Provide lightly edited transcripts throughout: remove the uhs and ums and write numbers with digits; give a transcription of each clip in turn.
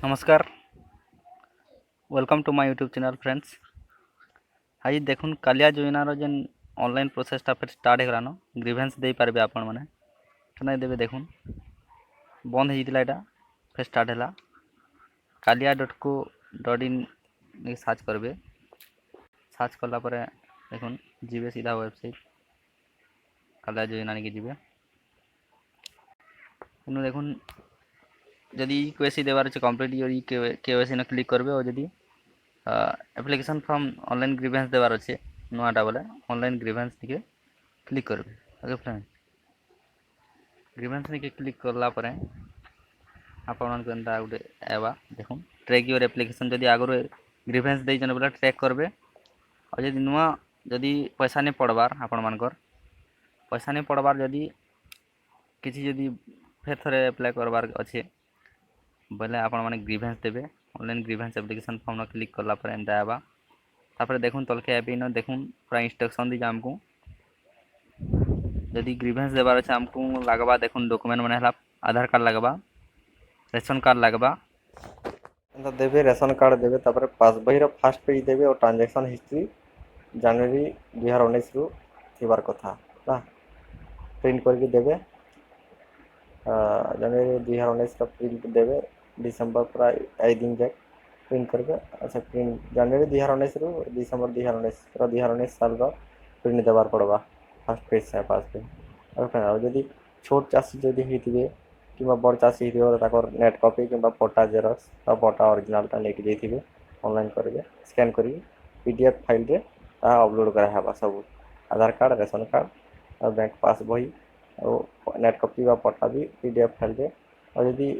नमस्कार। Welcome to my YouTube channel friends. आज देखुन कालिया योजनार जेन ऑनलाइन प्रोसेसटा फिर स्टार्ट होगलान ग्रीभेन्स दे पारबे आपण मैंने नहीं देवे देखुन बंद होता यहाँ फिर स्टार्ट है kalia.co.in सर्च करेंगे। सर्च कलापर देखुन जीवे सीधा वेबसाइट कालिया योजना के जी इन देखुन जदि केवाईसी देवार अच्छे कम्प्लीट केवाईसी न क्लिक करेंगे और जदि एप्लिकेशन फॉर्म ऑनलाइन ग्रीभेन्स देवार अच्छे नुआटा बोले ऑनलाइन ग्रीभेन्स निके क्लिक करेंगे। ओके फ्रेंड ग्रीभेन्स निके क्लिक करला परे आपण गोटे आवा देखुन ट्रैक योर एप्लिकेशन जदि आगु ग्रीभेन्स देजन बोले ट्रैक करेंगे और जदि नुआ जदि पैसा नहीं पड़बार आपण मानकर पैसा नहीं पड़बार जदि किसी जदि फिर थे एप्लाय करबार अच्छे बोले आपण मैंने ग्रीभेन्स देवे online grievance application form click कला एंता आवा तापर देखुन तलके एप इन देखुन पूरा इंस्ट्रक्शन दी आमको जदि ग्रीभेन्स देवार अच्छे आमको लगवा देखुन डॉक्यूमेंट मैंने आधार कार्ड लगवा रेशन कार्ड लगवा देवे रेशन कार्ड देवे तापर पास बही फास्ट पेज देवे और ट्रांजैक्शन हिस्ट्री जनवरी 2019 रु थिबार कथा ना प्रिंट करके देवे जनवरी 2019 का प्रिंट देवे डिसेंबर पूरा 1 दिन जाए प्रिंट करके अच्छा प्रिंट जनवरी 2019 रु डिसेंबर 2019 पूरा 2019 साल का प्रिंट देवार पड़वा फास्ट पेज से पास पेज और जदि छोट चाषी जदि होते कि बड़ चाषी होता नेट कॉपी कि पटा जेरक्स पटा ओरिजिनालटा लेके जाइए ऑनलाइन करेंगे स्कैन कर पीडीएफ फाइल रे अपलोड करावा सब आधार कार्ड रेशन कार्ड और बैंक पास बही और नेट कॉपी व पटा भी पीडीएफ फाइल रे और यदि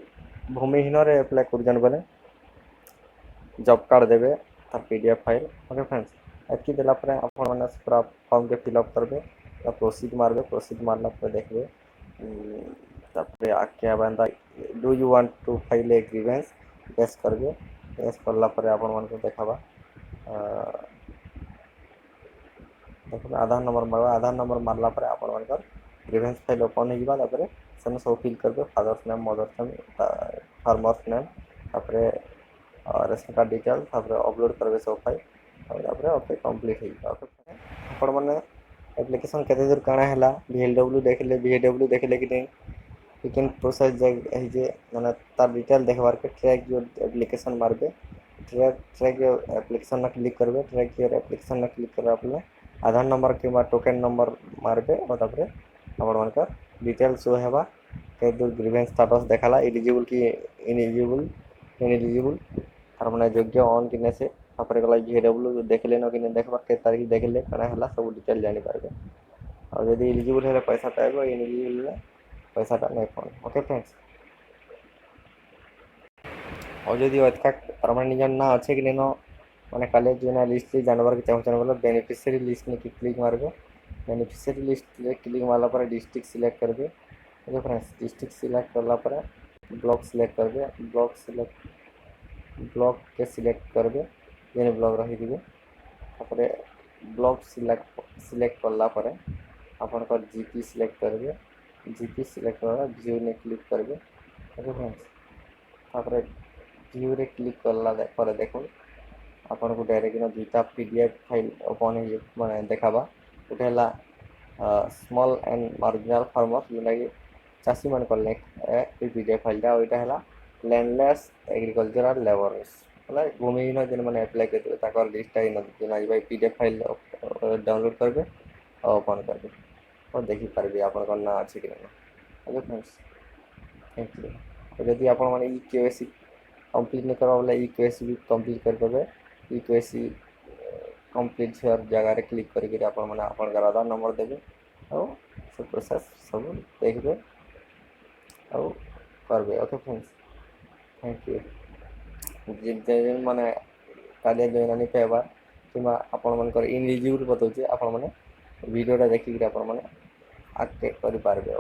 भूमिहीन एप्लाय कर बोले जॉब कार्ड देवे तार पीडीएफ फाइल ओके फ्रेंड्स एतकी देला मैंने पूरा फॉर्म के फिलअप करेंगे प्रोसीड मारबे प्रोसीड मारला देखबे तापर आके बंदा do you want to file a grievance yes करबे यस करला परे आपण मन को देखाबा देखो आधार नंबर मारबा आधार नंबर मारला परे आपण मन कर ग्रीवेंस फाइल ओपन हो जाबा तापर सेन सब फिल करबे father's name mother's name farmer's name तापर रेशन कार्ड डिटेल तापर अपलोड करबे सब फाइल और तापर ओके कंप्लीट हो जाबा आपण माने एप्लिकेशन केते दूर काना हैला VLW देखले VLW देखले कि नहीं लेकिन प्रोसेस जे माने तार डिटेल देखबार के ट्रैक योर एप्लिकेशन मारबे ट्रैक योर एप्लिकेशन ना क्लिक करबे ट्रैक योर एप्लिकेशन ना क्लिक करबा अपने आधार नंबर के टोकन नंबर मारबे और तापर आपण मानकर डिटेल शो हेबा के दूर ग्रीवेंस स्टेटस देखाला एलिजिबल कि इनएलिजिबल तार माने योग्य ऑन किने से तापर गला VLW देखले न कि देखबार के तारीख देखले काना हैला सब डिटेल जानि पारबे और यदि एलिजिबल है पैसा पाइबो इनएलिजिबल है पैसाटा नहीं पाए ओके फ्रेंड्स और जदि अतका परमानेंट ना अच्छे कि नहीं मैंने काले जो लिस्ट जानवर के चाहूँ बोले बेनिफिशियरी लिस्ट में क्लिक मारबे बेनिफिशियरी लिस्ट क्लिक मारला पर डिस्ट्रिक्ट सिलेक्ट करबे ओके फ्रेंड्स डिस्ट्रिक्ट सिलेक्ट करला पर ब्लॉक सिलेक्ट करबे ब्लॉक के सिलेक्ट करबे जेने ब्लॉक रही दिबे तापर ब्लॉक सिलेक्ट करला पर आपन को जीपी सिलेक्ट करबे जीपी सिलेक्ट करला व्यू ने क्लिक करबे ओके फ्रेंड्स तापर व्यू रे क्लिक करला पर देखो आपन को डायरेक्ट दुईटा पीडीएफ फाइल ओपन हो माने देखाबा गोटे हला स्मॉल एंड मार्जिनल फार्मर जोटा कि चाषी मान कले पीडीएफ फाइलटा और यहाँ हला लैंडलेस एग्रीकल्चरल लेबरर्स मतलब भूमिहीन जो मैंने एप्लाय कर लिस्ट पीडीएफ फाइल डाउनलोड करबे और ओपन करबे और देखी पारबे आपन ना अच्छे कि ओके फ्रेंड्स थैंक यू और यदि आप केवाईसी कंप्लीट नहीं करवा बोले केवाईसी भी कंप्लीट कर देबे केवाईसी कंप्लीट जगह क्लिक करके आपन आधार नंबर देबे और से प्रोसेस सब देखबे और करबे ओके फ्रेंड्स थैंक यू माने कालिया योजना नहीं पाइबा कि आपण मनकर इनएलिजिबल बताउचे आपण माने वीडियोटा देखिक आपण माने आके करि पारबे।